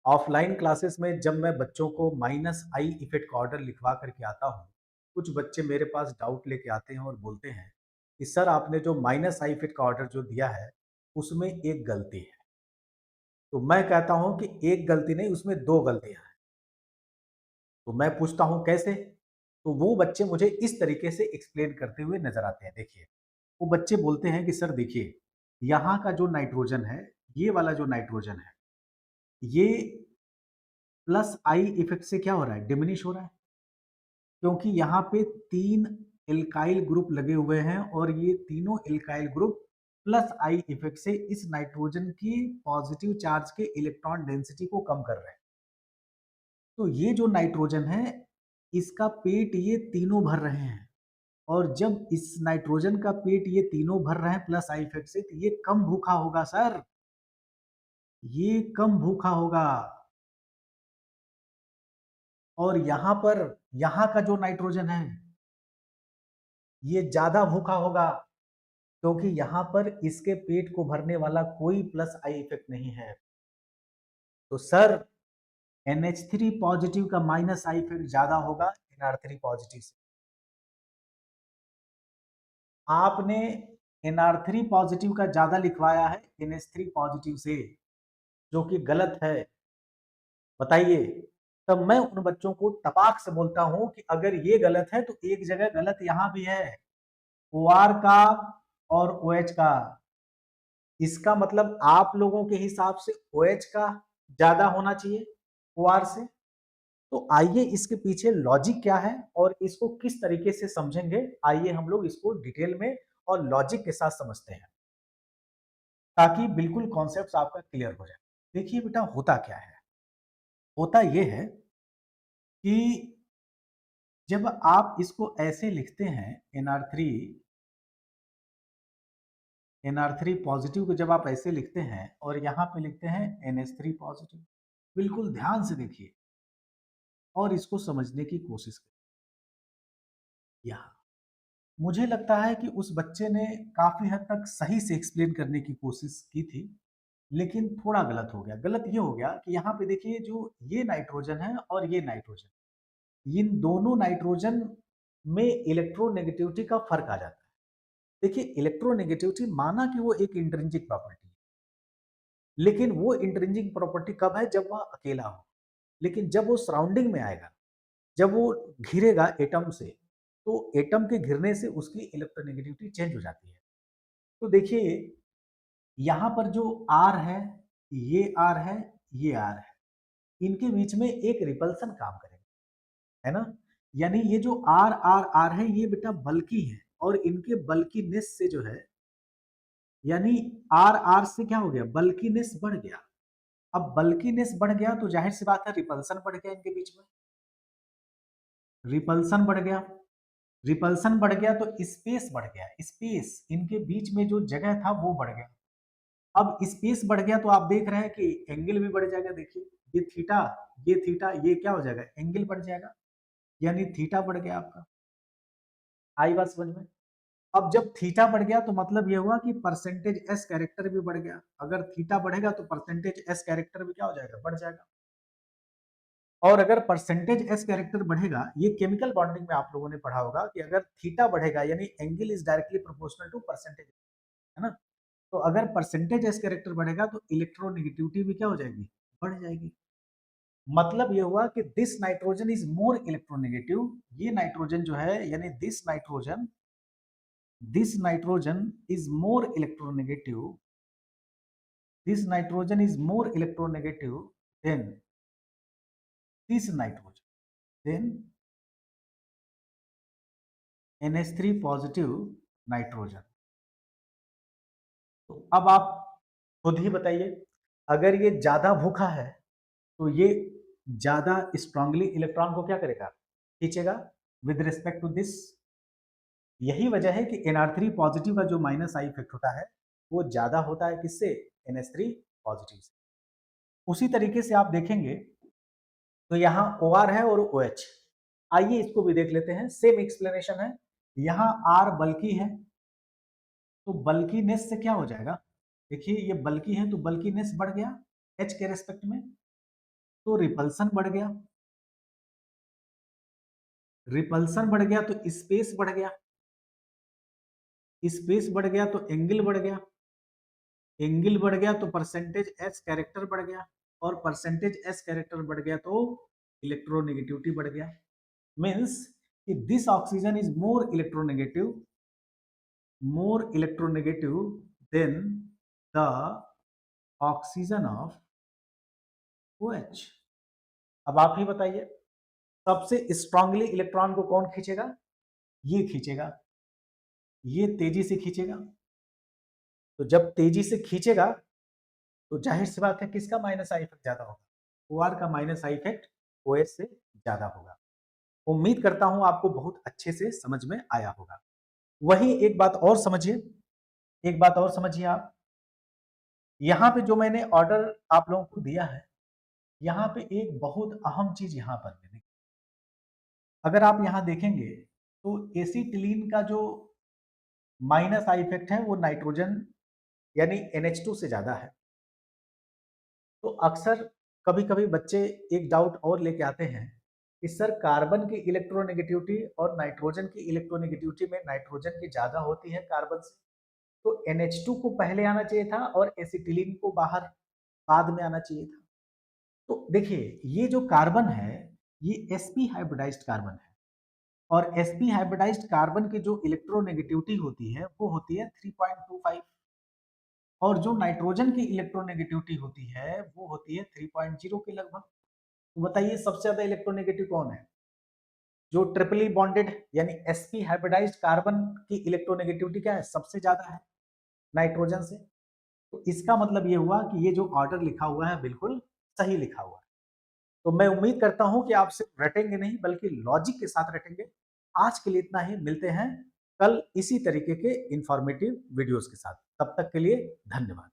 Offline classes में जब मैं बच्चों को माइनस आई इफेक्ट का ऑर्डर लिखवा करके आता हूँ, कुछ बच्चे मेरे पास डाउट लेके आते हैं और बोलते हैं कि सर आपने जो माइनस आई इफेक्ट का ऑर्डर जो दिया है, उसमें एक गलती है। तो मैं कहता हूँ कि एक गलती नहीं उसमें 2 गलतियाँ हैं। तो मैं पूछता हूँ कैसे? तो वो बच्चे मुझे इस तरीके से एक्सप्लेन करते हुए नज़र आते हैं। देखिए, वो बच्चे बोलते हैं कि सर देखिए, यहाँ का जो नाइट्रोजन है, ये वाला जो नाइट्रोजन है, ये प्लस आई इफेक्ट से क्या हो रहा है? डिमिनिश हो रहा है। क्योंकि यहाँ पे 3 एल्काइल ग्रुप लगे हुए हैं और ये तीनों alkyl group plus I effect से इस नाइट्रोजन की पॉजिटिव चार्ज के इलेक्ट्रॉन डेंसिटी को कम कर रहे हैं। तो ये जो नाइट्रोजन है, इसका पेट ये तीनों भर रहे हैं और जब इस नाइट्रोजन का पेट ये तीनों भर रहे हैं प्लस आई इफेक्ट से, तो ये कम भूखा होगा सर, ये कम भूखा होगा। और यहाँ पर, यहाँ का जो नाइट्रोजन है, ये ज़्यादा भूखा होगा। क्योंकि यहाँ पर इसके पेट को भरने वाला कोई प्लस आई इफेक्ट नहीं है। तो सर NH3 पॉजिटिव का माइनस आई इफेक्ट ज्यादा होगा NR3 पॉजिटिव से। आपने NR3 पॉजिटिव का ज्यादा लिखवाया है NH3 पॉजिटिव से, जो कि गलत है। बताइए। तब मैं उन बच्चों को तपाक से बोलता हूं कि अगर ये गलत है तो एक जगह गलत यहां भी है, OR का और OH का। इसका मतलब आप लोगों के हिसाब से OH का ज्यादा होना चाहिए OR से। तो आइए इसके पीछे लॉजिक क्या है और इसको किस तरीके से समझेंगे, आइए हम लोग इसको डिटेल में और लॉजिक के साथ समझते हैं, ताकि बिल्कुल कॉन्सेप्ट आपका क्लियर हो जाए। देखिए बेटा, होता क्या है? होता यह है कि जब आप इसको ऐसे लिखते हैं NR3 पॉजिटिव को जब आप ऐसे लिखते हैं और यहां पे लिखते हैं NH3 पॉजिटिव, बिल्कुल ध्यान से देखिए और इसको समझने की कोशिश करिए। यहाँ मुझे लगता है कि उस बच्चे ने काफी हद तक सही से एक्सप्लेन करने की कोशिश की थी, लेकिन थोड़ा गलत हो गया। गलत ये हो गया कि यहाँ पे देखिए, जो ये नाइट्रोजन है और ये नाइट्रोजन, इन दोनों नाइट्रोजन में इलेक्ट्रोनेगेटिविटी का फर्क आ जाता है। देखिए, इलेक्ट्रोनेगेटिविटी माना कि वो एक इंट्रिंसिक प्रॉपर्टी है, लेकिन वो इंट्रिंसिक प्रॉपर्टी कब है? जब वह अकेला हो। लेकिन जब वो सराउंडिंग में आएगा, जब वो घिरेगा एटम से, तो एटम के घिरने से उसकी इलेक्ट्रोनेगेटिविटी चेंज हो जाती है। तो देखिए, यहां पर जो R है, ये R है, ये R है, इनके बीच में एक रिपल्सन काम करेगा, है ना? यानी ये जो R R R है, ये बेटा बल्की है और इनके बल्कीनेस से जो है, यानी R R से क्या हो गया? बल्कीनेस बढ़ गया। अब बल्कीनेस बढ़ गया तो जाहिर सी बात है रिपल्सन बढ़ गया इनके बीच में। रिपल्सन बढ़ गया, रिपल्सन बढ़ गया तो स्पेस बढ़ गया, स्पेस इनके बीच में जो जगह था वो बढ़ गया। अब स्पेस बढ़ गया तो आप देख रहे हैं कि एंगल भी बढ़ जाएगा। देखिए, ये थीटा, ये थीटा, ये क्या हो जाएगा? एंगल बढ़ जाएगा, यानी थीटा बढ़ गया आपका। आई बात समझ में? अब जब थीटा बढ़ गया तो मतलब ये हुआ कि परसेंटेज एस कैरेक्टर भी बढ़ गया। अगर थीटा बढ़ेगा तो परसेंटेज एस कैरेक्टर भी क्या हो जाएगा? बढ़ जाएगा। और अगर परसेंटेज एस कैरेक्टर बढ़ेगा, ये केमिकल बॉन्डिंग में आप लोगों ने पढ़ा होगा कि अगर थीटा बढ़ेगा यानी angle is directly proportional to percentage, है ना? तो अगर परसेंटेज एस कैरेक्टर बढ़ेगा तो इलेक्ट्रोनेगेटिविटी भी क्या हो जाएगी? बढ़ जाएगी। मतलब ये हुआ कि this nitrogen is more electronegative. ये नाइट्रोजन जो है, यानी this nitrogen is more electronegative, this nitrogen is more electronegative than this nitrogen, than NH3 positive nitrogen. तो अब आप खुद ही बताइए, अगर ये ज्यादा भूखा है तो ये ज्यादा स्ट्रांगली इलेक्ट्रॉन को क्या करेगा? खींचेगा विद रिस्पेक्ट टू दिस। यही वजह है कि NR3 पॉजिटिव का जो माइनस आई इफेक्ट होता है, वो ज्यादा होता है किससे? NH3 पॉजिटिव से। उसी तरीके से आप देखेंगे तो यहाँ OR है और OH। आइए इसको भी देख लेते हैं, सेम एक्सप्लेनेशन है। यहाँ R बल्कि है तो बल्कीनेस से क्या हो जाएगा? देखिए, ये बल्कि है तो बल्कीनेस बढ़ गया H के रेस्पेक्ट में। तो रिपल्सन बढ़ गया, रिपल्सन बढ़ गया तो स्पेस बढ़ गया, स्पेस बढ़ गया तो एंगल बढ़ गया, एंगल बढ़ गया तो परसेंटेज एस कैरेक्टर बढ़ गया, और परसेंटेज एस कैरेक्टर बढ़ गया तो इलेक्ट्रोनेगेटिविटी बढ़ गया। मीन्स कि this oxygen is more electronegative then the oxygen of OH। अब आप ही बताइए, सबसे स्ट्रांगली इलेक्ट्रॉन को कौन खींचेगा? ये खींचेगा, ये तेजी से खींचेगा। तो जब तेजी से खींचेगा तो जाहिर सी बात है किसका माइनस आई इफेक्ट ज्यादा होगा? OR का माइनस आई इफेक्ट OH से ज्यादा होगा। उम्मीद करता हूं आपको बहुत अच्छे से समझ में आया होगा। वही एक बात और समझिए, एक बात और समझिए आप, यहां पे जो मैंने ऑर्डर आप लोगों को दिया है, यहां पे एक बहुत अहम चीज यहां पर है। अगर आप यहां देखेंगे तो एसिटिलीन का जो माइनस आई इफेक्ट है वो नाइट्रोजन यानी NH2 से ज्यादा है। तो अक्सर कभी-कभी बच्चे एक डाउट और लेके आते हैं कि सर कार्बन की इलेक्ट्रोनेगेटिविटी और नाइट्रोजन की इलेक्ट्रोनेगेटिविटी में नाइट्रोजन की ज्यादा होती है कार्बन से, तो NH2 को पहले आना चाहिए था और एसिटिलीन को बाहर बाद में आना चाहिए था। तो देखिए ये जो कार्बन है ये sp हाइब्रिडाइज्ड कार्बन है, और sp हाइब्रिडाइज्ड कार्बन की जो इलेक्ट्रोनेगेटिविटी होती है वो होती है 3.25, और जो नाइट्रोजन की इलेक्ट्रोनेगेटिविटी होती है वो होती है 3.0 के लगभग। तो बताइए सबसे ज्यादा इलेक्ट्रोनेगेटिव कौन है? जो ट्रिपली बॉन्डेड यानी sp हाइब्रिडाइज्ड कार्बन की इलेक्ट्रोनेगेटिविटी क्या है? सबसे ज्यादा है नाइट्रोजन से। तो इसका मतलब ये हुआ कि ये जो ऑर्डर लिखा हुआ है बिल्कुल सही लिखा हुआ है। तो मैं उम्मीद करता हूं कि आप सिर्फ रटेंगे नहीं बल्कि लॉजिक के साथ रटेंगे। आज के लिए इतना ही, मिलते हैं कल इसी तरीके के इंफॉर्मेटिव वीडियोस के साथ। तब तक के लिए धन्यवाद।